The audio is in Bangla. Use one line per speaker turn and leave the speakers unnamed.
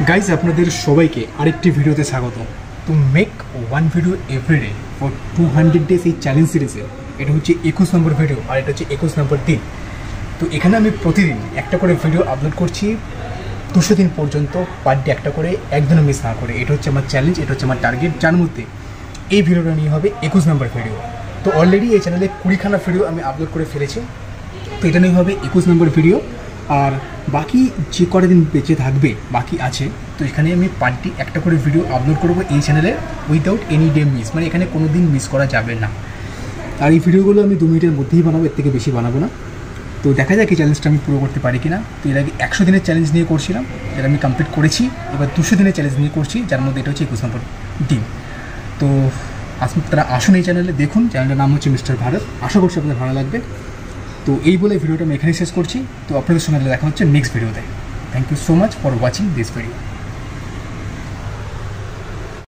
গাইজ আপনাদের সবাইকে আরেকটি ভিডিওতে স্বাগত। তো make one video everyday for 200 days এই চ্যালেঞ্জ সিরিজে এটা হচ্ছে 21 নম্বর ভিডিও আর এটা হচ্ছে 21 নম্বর দিন। তো এখানে আমি প্রতিদিন একটা করে ভিডিও আপলোড করছি 200 দিন পর্যন্ত, পার ডে একটা করে, একদিনও মিস না করে। এটা হচ্ছে আমার চ্যালেঞ্জ, এটা হচ্ছে আমার টার্গেট, যার মধ্যে এই ভিডিওটা নিয়ে হবে 21 নম্বর ভিডিও। তো অলরেডি এই চ্যানেলে 20খানা ভিডিও আমি আপলোড করে ফেলেছি, তো এটা নিয়ে হবে 21 নম্বর ভিডিও। আর বাকি যে কটা দিন বেঁচে থাকবে বাকি আছে, তো এখানে আমি পার ডে একটা করে ভিডিও আপলোড করবো এই চ্যানেলে উইদাউট এনি ডে মিস, মানে এখানে কোনো দিন মিস করা যাবে না। আর এই ভিডিওগুলো আমি 2 মিনিটের মধ্যেই বানাবো, এর থেকে বেশি বানাবো না। তো দেখা যাক এই চ্যালেঞ্জটা আমি পুরো করতে পারি কিনা। তো এর আগে 100 দিনের চ্যালেঞ্জ নিয়ে করছিলাম, যেটা আমি কমপ্লিট করেছি। এবার 200 দিনের চ্যালেঞ্জ নিয়ে করছি, যার মধ্যে এটা হচ্ছে 21 নম্বর দিন। তো তারা আসুন এই চ্যানেলে, দেখুন। চ্যানেলটার নাম হচ্ছে মিস্টার ভারত। আশা করছি আপনাদের ভালো লাগবে। তো এই বলে ভিডিওটা আমি এখানেই শেষ করছি। তো আপনাদের সঙ্গে দেখা হচ্ছে নেক্সট ভিডিওতে। Thank you so much for watching this video.